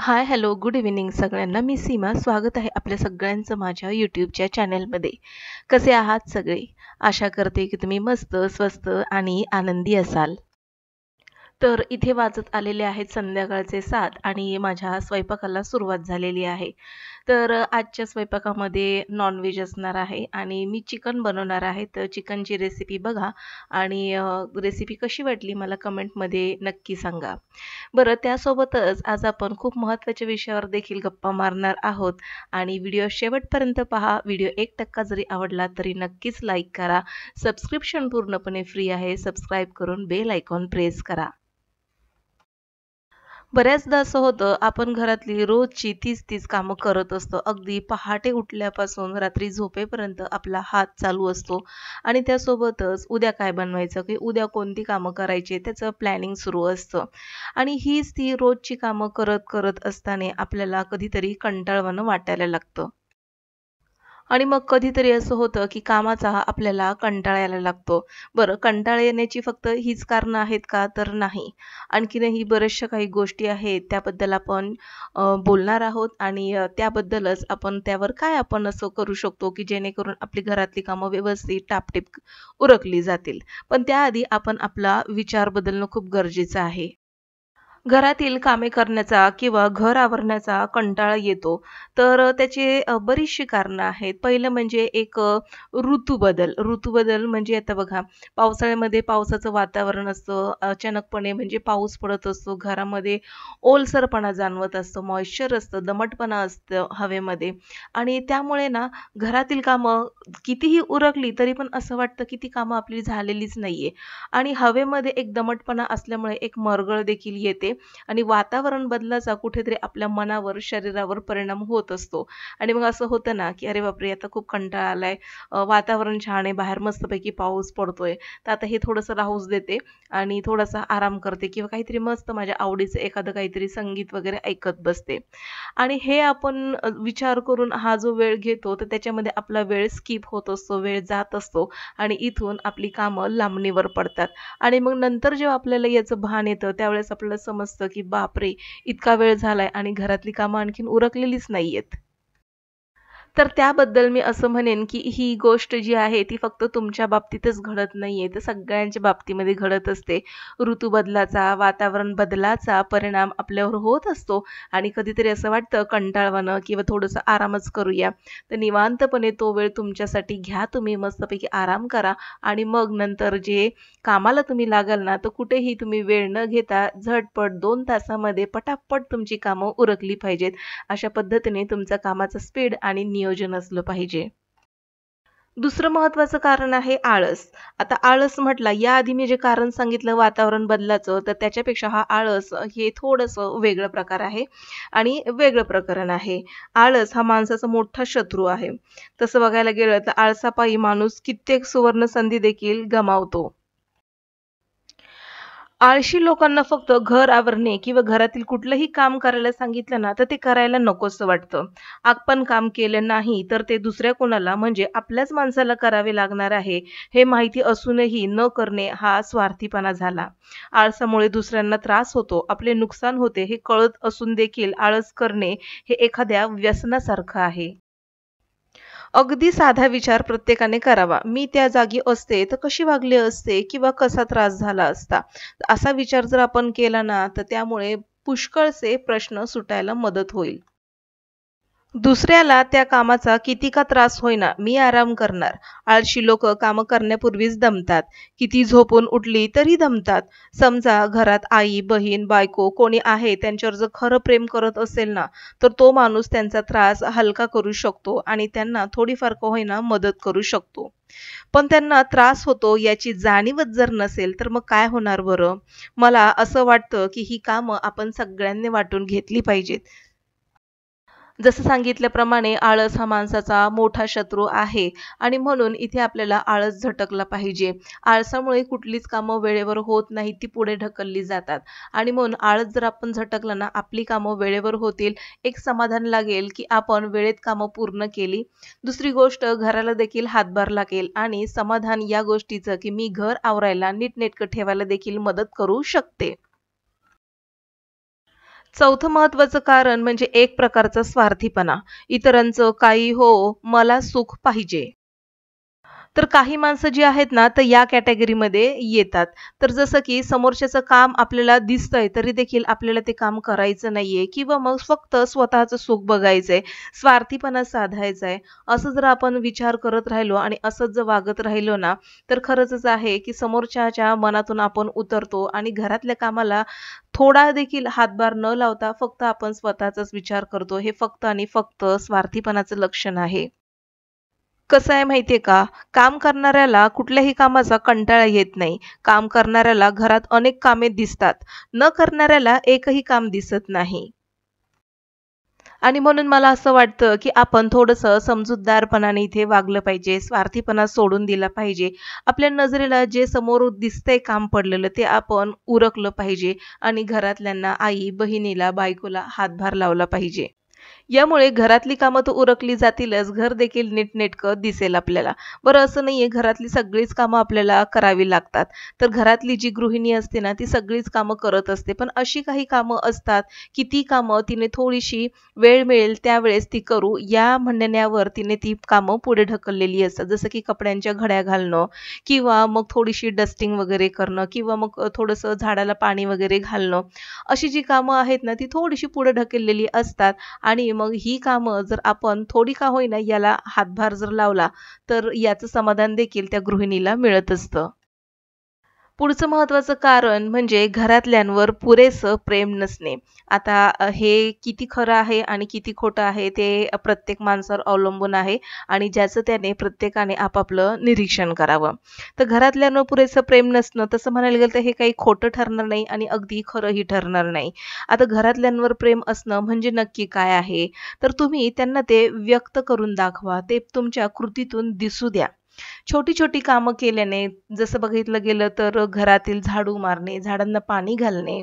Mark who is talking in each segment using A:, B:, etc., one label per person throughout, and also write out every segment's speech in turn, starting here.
A: हाय, hello, good evening सगळ्यांना. मी सीमा. स्वागत आहे आपल्या सगळ्यांचं माझ्या YouTubeच्या चॅनलमध्ये. कसे आहात सगळे? आशा करते की तुम्ही मस्त, स्वस्त आणि आनंदी असाल. तर इथे वाजत आलेले आहेत संध्याकाळचे 7 आणि माझ्या स्वयंपाकाला सुरुवात झालेली आहे. तर आजच्या स्वयंपाकामध्ये नॉन-व्हेज असणार आहे आणि मी चिकन बनवणार आहे. तर चिकनची रेसिपी बघा आणि रेसिपी कशी वाटली मला कमेंटमध्ये नक्की सांगा. बरं त्यासोबतच आज आपण खूप महत्त्वाच्या विषयावर देखील गप्पा मारणार आहोत आणि व्हिडिओ शेवटपर्यंत पहा. व्हिडिओ 1% जरी आवडला तरी नक्कीच लाईक करा. सबस्क्रिप्शन पूर्णपणे फ्री आहे. सबस्क्राईब करून बेल आयकॉन प्रेस करा. बऱ्याचदा असं होतं आपण घरातली रोजची तीच कामं करत असतो. अगदी पहाटे उठल्यापासून रात्री झोपेपर्यंत आपला हात चालू असतो आणि त्यासोबतच उद्या काय बनवायचं, की उद्या कोणती कामं करायची त्याचं प्लॅनिंग सुरू असतं. आणि हीच ती रोजची कामं करत असताना आपल्याला कधीतरी कंटाळवाणं वाटायला लागतं. आणि मग कधीतरी असं होतं, की कामाचा आपल्याला कंटाळा यायला लागतो. बरं कंटाळा येण्याची फक्त हीच कारणं आहेत का? तर नाही. आणखीनही बऱ्याचशा काही गोष्टी आहेत त्याबद्दल आपण बोलणार आहोत आणि त्याबद्दलच आपण त्यावर काय आपण असं करू शकतो, की जेणेकरून आपली घरातली कामं व्यवस्थित टापटीप उरकली जातील. पण त्याआधी आपण आपला विचार बदलणं खूप गरजेचं आहे. घरातील कामे करण्याचा किंवा घर आवरण्याचा कंटाळा येतो. तर त्याची बरीचशी कारणं आहेत. पहिलं म्हणजे एक ऋतूबदल. ऋतूबदल म्हणजे आता बघा, पावसाळ्यामध्ये पावसाचं वातावरण असतं. अचानकपणे म्हणजे पाऊस पडत असतो. घरामध्ये ओलसरपणा जाणवत असतो, मॉइश्चर असतं, दमटपणा असतं हवेमध्ये आणि त्यामुळे ना घरातील कामं कितीही उरकली तरी पण असं वाटतं, की ती कामं आपली झालेलीच नाहीये आणि हवेमध्ये एक दमटपणा असल्यामुळे एक मरगळ देखील येते आणि वातावरण बदलाचा कुठेतरी आपल्या मनावर, शरीरावर परिणाम होत असतो. आणि मग असं होतं ना, की "अरे बापरे! आता खूप कंटाळा आलाय. वातावरण छान आहे, बाहेर मस्तपैकी पाऊस पडतोय, तर आता हे थोडंसं राहूच देते आणि थोडासा आराम करते किंवा काहीतरी मस्त माझ्या आवडीचं एखादं काहीतरी संगीत वगैरे ऐकत बसते." आणि हे आपण विचार करून हा जो वेळ घेतो, तर त्याच्यामध्ये आपला वेळ स्किप होत असतो, वेळ जात असतो आणि इथून आपली कामं लांबणीवर पडतात. आणि मग नंतर जेव्हा आपल्याला याचं भान येतं, त्यावेळेस आपल्याला समजतं, की बापरे! इतका वेळ झालाय आणि घरातली कामं आणखीन उरकलेलीच नाहीयेत. तर त्याबद्दल मी असं म्हणेन, की ही गोष्ट जी आहे ती फक्त तुमच्या बाबतीतच घडत नाहीये, तर सगळ्यांच्या बाबतीमध्ये घडत असते. ऋतू बदलाचा, वातावरण बदलाचा परिणाम आपल्यावर होत असतो आणि कधीतरी असं वाटतं कंटाळवाणं किंवा थोडंसं आरामच करूया. तर निवांतपणे तो वेळ तुमच्यासाठी घ्या तुम्ही मस्तपैकी आराम करा आणि मग नंतर जे कामाला तुम्ही लागाल ना, तर कुठेही तुम्ही वेळ न घेता झटपट 2 तासामध्ये पटापट तुमची कामं उरकली पाहिजेत. अशा पद्धतीने तुमचं कामाचं स्पीड आणि नियोजन असलं पाहिजे. दुसरं महत्त्वाचं कारण आहे आळस. आता आळस म्हटला, याआधी मी जे कारण सांगितलं वातावरण बदलाचं, तर त्याच्यापेक्षा हा आळस हे थोडंसं वेगळं प्रकार आहे आणि वेगळं प्रकरण आहे. आळस हा माणसाचा मोठा शत्रू आहे. तसं बघायला गेलं तर आळसापायी माणूस कित्येक सुवर्णसंधी देखील गमावतो. आळशी लोकांना फक्त घर आवरणे किंवा घरातील कुठलंही काम करायला सांगितलं ना, तर ते करायला नकोसं वाटतं. आपण काम केलं नाही, तर ते दुसऱ्या कोणाला म्हणजे आपल्याच माणसाला करावे लागणार आहे, हे माहिती असूनही न करणे हा स्वार्थीपणा झाला. आळसामुळे दुसऱ्यांना त्रास होतो, आपले नुकसान होते हे कळत असून देखील आळस करणे हे एखाद्या व्यसनासारखं आहे. अगदी साधा विचार प्रत्येकाने करावा. मी त्या जागी असते तर कशी वागले असते किंवा कसा त्रास झाला असता. असा विचार जर आपण केला ना, तर त्यामुळे पुष्कळसे प्रश्न सुटायला मदत होईल. दुसऱ्याला त्या कामाचा किती का त्रास होईना, मी आराम करणार. आळशी लोकं कामं करण्यापूर्वीच दमतात. किती झोपून उठली तरी दमतात. समजा घरात आई, बहीण, बायको कोणी आहे त्यांच्यावर जर खरं प्रेम करत असेल ना, तर तो माणूस त्यांचा त्रास हलका करू शकतो आणि त्यांना थोडीफार का होईना मदत करू शकतो. पण त्यांना त्रास होतो याची जाणीवच जर नसेल, तर मग काय होणार बरं? मला असं वाटतं, की ही कामं आपण सगळ्यांनी वाटून घेतली पाहिजेत. जसं सांगितल्याप्रमाणे आळस हा माणसाचा मोठा शत्रू आहे आणि म्हणून इथे आपल्याला आळस झटकला पाहिजे. आळसामुळे कुठलीच कामं वेळेवर होत नाहीत, ती पुढे ढकलली जातात आणि म्हणून आळस जर आपण झटकला ना, आपली कामं वेळेवर होतील. एक समाधान लागेल, की आपण वेळेत कामं पूर्ण केली. दुसरी गोष्ट घराला देखील हातभार लागेल आणि समाधान या गोष्टीचं, की मी घर आवरायला, नीटनेटकं ठेवायला देखील मदत करू शकते. चौथं महत्त्वाचं कारण म्हणजे एक प्रकारचा स्वार्थीपणा. इतरांचं काही हो, मला सुख पाहिजे. तर काही माणसं जी आहेत ना, तर या कॅटेगरीमध्ये येतात. तर जसं की समोरच्याचं काम आपल्याला दिसतंय, तरी देखील आपल्याला ते काम करायचं नाहीये किंवा मग फक्त स्वतःचं सुख बघायचंय, स्वार्थीपणा साधायचा आहे. असं जर आपण विचार करत राहिलो आणि असंच जर वागत राहिलो ना, तर खरंचच आहे की समोरच्याच्या मनातून आपण उतरतो आणि घरातल्या कामाला थोडा देखील हातभार न लावता फक्त आपण स्वतःचाच विचार करतो. हे फक्त आणि फक्त स्वार्थीपणाचं लक्षण आहे. कसं आहे माहिती का? काम करणाऱ्याला कुठल्याही कामाचा कंटाळा येत नाही. काम करणाऱ्याला घरात अनेक कामे दिसतात. न करणाऱ्याला एकही काम दिसत नाही. आणि म्हणून मला असं वाटतं, की आपण थोडंसं समजूतदारपणाने इथे वागलं पाहिजे. स्वार्थीपणा सोडून दिला पाहिजे. आपल्या नजरेला जे समोर दिसतंय काम पडलेलं ते आपण उरकलं पाहिजे आणि घरातल्यांना, आई, बहिणीला, बायकोला हातभार लावला पाहिजे. यामुळे घरातली कामं तर उरकली जातीलच, घर देखील नीटनेटकं दिसेल आपल्याला. बरं असं नाहीये घरातली सगळीच कामं आपल्याला करावी लागतात. तर घरातली जी गृहिणी असते ना, ती सगळीच कामं करत असते. पण अशी काही कामं असतात, की ती कामं तिने थोडीशी वेळ मिळेल त्यावेळेस ती करू या म्हणण्यावर तिने ती कामं पुढे ढकललेली असतात. जसं की कपड्यांच्या घड्या घालणं किंवा मग थोडीशी डस्टिंग वगैरे करणं किंवा मग थोडंसं झाडाला पाणी वगैरे घालणं. अशी जी कामं आहेत ना, ती थोडीशी पुढे ढकललेली असतात. आणि मग ही कामं जर आपण थोडी का होईना याला हातभार जर लावला, तर याचं समाधान देखील त्या गृहिणीला मिळत असतं. पुढचं महत्त्वाचं कारण म्हणजे घरातल्यांवर पुरेसं प्रेम नसणे. आता हे किती खरं आहे आणि किती खोटं आहे ते प्रत्येक माणसावर अवलंबून आहे आणि ज्याचं त्याने प्रत्येकाने आपापलं निरीक्षण करावं. तर घरातल्यांवर पुरेसं प्रेम नसणं तसं म्हणायला गेलं तर हे काही खोटं ठरणार नाही आणि अगदी खरंही ठरणार नाही. आता घरातल्यांवर प्रेम असणं म्हणजे नक्की काय आहे? तर तुम्ही त्यांना ते व्यक्त करून दाखवा. ते तुमच्या कृतीतून दिसू द्या. छोटी-छोटी कामं केल्याने जसं बघितलं गेलं तर घरातील झाडू मारणे, झाडांना पाणी घालणे,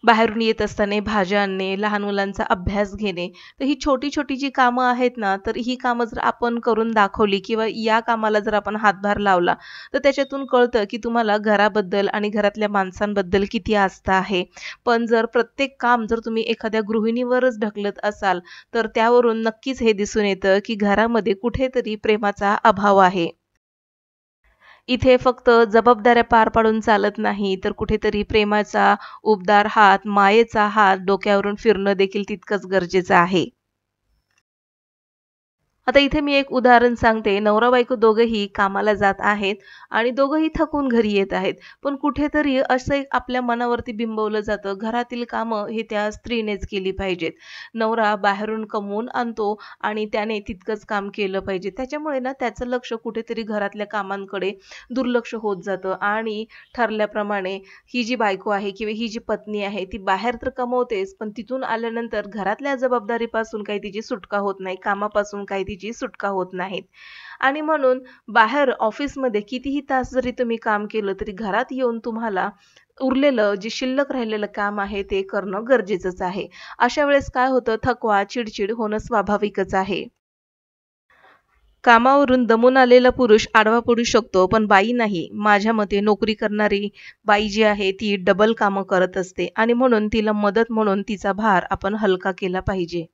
A: बाहेरून येत असताना भाज्या आणणे, लहान मुलांचा अभ्यास घेणे. तर ही छोटी-छोटी जी कामं आहेत ना, तर ही कामं जर आपण करून दाखवली किंवा या कामाला जर आपण हातभार लावला, तर त्याच्यातून कळतं की तुम्हाला घराबद्दल आणि घरातल्या माणसांबद्दल किती आस्था आहे. पण जर प्रत्येक काम जर तुम्ही एखाद्या गृहिणीवरच ढकलत असाल, तर त्यावरून नक्कीच हे दिसून येतं की घरामध्ये कुठेतरी प्रेमाचा अभाव आहे. इथे फक्त जबाबदाऱ्या पार पाडून चालत नाही, तर कुठेतरी प्रेमाचा उबदार हात, मायेचा हात डोक्यावरून फिरणं देखील तितकंच गरजेचं आहे. आता इथे मी एक उदाहरण सांगते. नवरा-बायको दोघंही कामाला जात आहेत आणि दोघंही थकून घरी येत आहेत. पण कुठेतरी असं एक आपल्या मनावरती बिंबवलं जातं, घरातील कामं ही त्या स्त्रीनेच केली पाहिजेत. नवरा बाहेरून कमवून आणतो आणि त्याने तितकंच काम केलं पाहिजे. त्याच्यामुळे ना त्याचं लक्ष कुठेतरी घरातल्या कामांकडे दुर्लक्ष होत जातं आणि ठरल्याप्रमाणे ही जी बायको आहे किंवा ही जी पत्नी आहे, ती बाहेर तर कमवतेच, पण तिथून आल्यानंतर घरातल्या जबाबदारीपासून काही तिची सुटका होत नाही, कामापासून काही तिची सुटका होत नाहीत. आणि म्हणून बाहेर ऑफिसमध्ये कितीही तास जरी तुम्ही काम केलं, तरी घरात येऊन तुम्हाला उरलेलं जे शिल्लक राहिलेलं काम आहे, ते करणं गरजेचंच आहे. अशा वेळेस काय होतं, थकवा, चिडचिड होणं स्वाभाविकच आहे. कामावरून दमून आलेला पुरुष आडवा पडू शकतो, पण बाई नाही. माझ्या मते नोकरी करणारी बाई जी आहे ती डबल कामं करत असते आणि म्हणून तिला मदत म्हणून तिचा भार आपण हलका केला पाहिजे.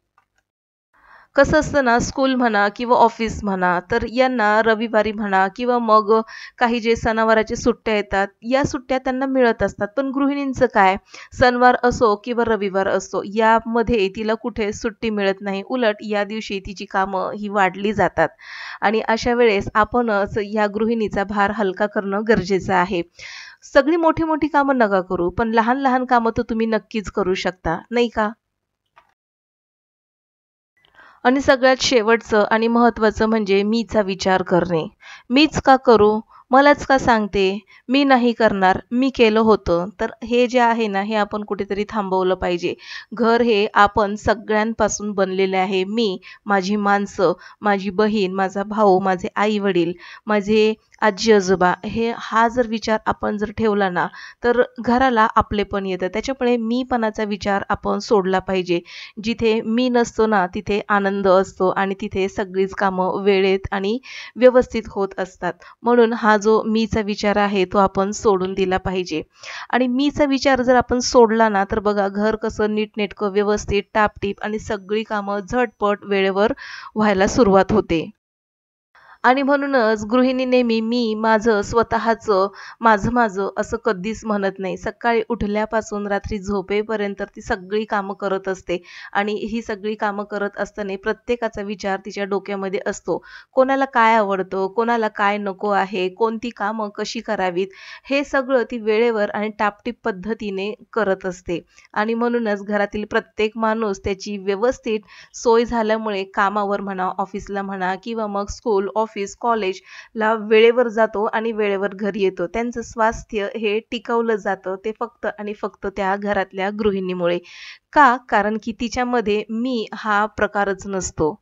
A: कसं असतं ना, स्कूल म्हणा किंवा ऑफिस म्हणा, तर यांना रविवारी म्हणा किंवा मग काही जे सणावाराच्या सुट्ट्या येतात, या सुट्ट्या त्यांना मिळत असतात. पण गृहिणींचं काय? सणवार असो किंवा रविवार असो, यामध्ये तिला कुठे सुट्टी मिळत नाही. उलट या दिवशी तिची कामं ही वाढली जातात आणि अशा वेळेस आपणच या गृहिणीचा भार हलका करणं गरजेचं आहे. सगळी मोठी-मोठी कामं नका करू, पण लहान-लहान कामं तर तुम्ही नक्कीच करू शकता, नाही का? आणि सगळ्यात शेवटचं आणि महत्त्वाचं म्हणजे मीचा विचार करणे. मीच का करू? मलाच का सांगते? मी नाही करणार, मी केलं होतं. तर हे जे आहे ना, हे आपण कुठेतरी थांबवलं पाहिजे. घर हे आपण सगळ्यांपासून बनलेले आहे. मी, माझी माणसं, माझी बहीण, माझा भाऊ, माझे आई-वडील, माझे आजी-आजोबा हा जर विचार आपण जर ठेवला ना, तर घराला आपलेपण येतं. त्याच्यामुळे मीपणाचा विचार आपण सोडला पाहिजे. जिथे मी नसतो ना, तिथे आनंद असतो आणि तिथे सगळीच कामं वेळेत आणि व्यवस्थित होत असतात. म्हणून हा हा जो मीचा विचार आहे तो आपण सोडून दिला पाहिजे. आणि मीचा विचार जर आपण सोडला ना, तर बघा घर कसं नीटनेटकं, व्यवस्थित, टापटीप आणि सगळी कामं झटपट वेळेवर व्हायला सुरुवात होते. आणि म्हणूनच गृहिणी नेहमी मी, माझं, स्वतःचं, माझं असं कधीच म्हणत नाही. सकाळी उठल्यापासून रात्री झोपेपर्यंत ती सगळी कामं करत असते आणि ही सगळी कामं करत असताना प्रत्येकाचा विचार तिच्या डोक्यामध्ये असतो. कोणाला काय आवडतं, कोणाला काय नको आहे, कोणती कामं कशी करावीत, हे सगळं ती वेळेवर आणि टापटीप पद्धतीने करत असते. आणि म्हणूनच घरातील प्रत्येक माणूस त्याची व्यवस्थित सोय झाल्यामुळे कामावर म्हणा, ऑफिसला म्हणा किंवा मग स्कूल, ऑफिस, कॉलेजला वेळेवर जातो आणि वेळेवर घरी येतो. त्यांचं स्वास्थ्य हे टिकवलं जातं ते फक्त आणि फक्त त्या घरातल्या गृहिणीमुळे. का? कारण की तिच्यामध्ये मी हा प्रकारच नसतो.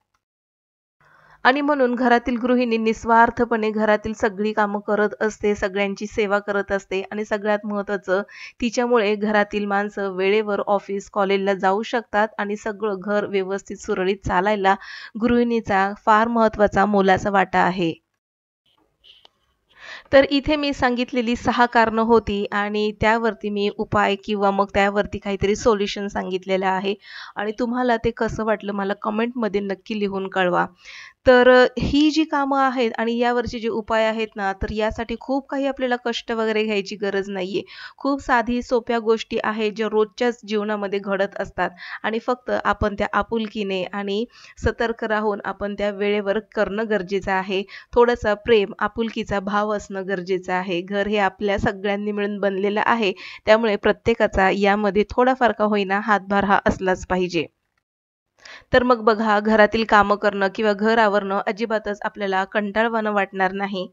A: आणि म्हणून घरातील गृहिणी निस्वार्थपणे घरातील सगळी कामं करत असते, सगळ्यांची सेवा करत असते आणि सगळ्यात महत्त्वाचं तिच्यामुळे घरातील माणसं वेळेवर ऑफिस, कॉलेजला जाऊ शकतात आणि सगळं घर व्यवस्थित सुरळीत चालायला गृहिणीचा फार महत्त्वाचा मोलाचा वाटा आहे. तर इथे मी सांगितलेली 6 कारणं होती आणि त्यावरती मी उपाय किंवा मग त्यावरती काहीतरी सोल्युशन सांगितलेलं आहे आणि तुम्हाला ते कसं वाटलं मला कमेंटमध्ये नक्की लिहून कळवा. तर ही जी कामं आहेत आणि यावरचे जे उपाय आहेत ना, तर यासाठी खूप काही आपल्याला कष्ट वगैरे घ्यायची गरज नाहीये. खूप साधी सोप्या गोष्टी आहेत, ज्या रोजच्याच जीवनामध्ये घडत असतात आणि फक्त आपण त्या आपुलकीने आणि सतर्क राहून आपण त्या वेळेवर करणं गरजेचं आहे. थोडासा प्रेम, आपुलकीचा भाव असणं गरजेचं आहे. घर हे आपल्या सगळ्यांनी मिळून बनलेलं आहे. त्यामुळे प्रत्येकाचा यामध्ये थोडाफार का होईना हातभार हा असलाच पाहिजे. तर मग बघा घरातील कामं करणं किंवा घर आवरणं अजिबातच आपल्याला कंटाळवाणं वाटणार नाही.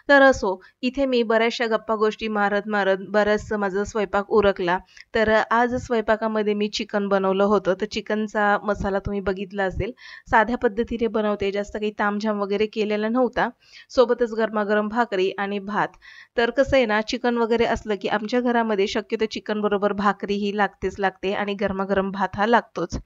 A: तर असो, इथे मी बऱ्याचशा गप्पा गोष्टी मारत-मारत बराचसा माझा स्वयंपाक उरकला. तर आज स्वयंपाकामध्ये मी चिकन बनवलं होतं. तर चिकनचा मसाला तुम्ही बघितला असेल. साध्या पद्धतीने बनवते, जास्त काही तामझाम वगैरे केलेला नव्हता. सोबतच गरमागरम भाकरी आणि भात. तर कसं आहे ना, चिकन वगैरे असलं की आमच्या घरामध्ये शक्यतो चिकनबरोबर भाकरी ही लागतेच लागते आणि गरमागरम भात हा लागतोच.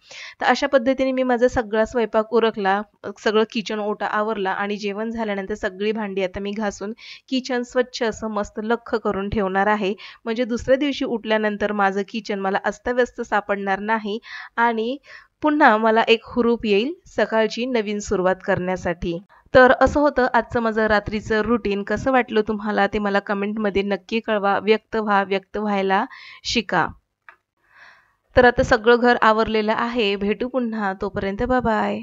A: तर अशा पद्धतीने मी माझा सगळा स्वयंपाक उरकला, सगळं किचन ओटा आवरला आणि जेवण झाल्यानंतर सगळी भांडी आता मी घासून किचन स्वच्छ असं मस्त लख्ख करून ठेवणार आहे. म्हणजे दुसऱ्या दिवशी उठल्यानंतर माझं किचन मला अस्ताव्यस्त सापडणार नाही आणि पुन्हा मला एक हुरूप येईल सकाळची नवीन सुरुवात करण्यासाठी. तर असं होतं आजचं माझं रात्रीचं रुटीन. कसं वाटलं तुम्हाला ते मला कमेंटमध्ये नक्की कळवा. व्यक्त व्हा, व्यक्त व्हायला शिका. तर आता सगळं घर आवरलेलं आहे. भेटू पुन्हा. तोपर्यंत बाय.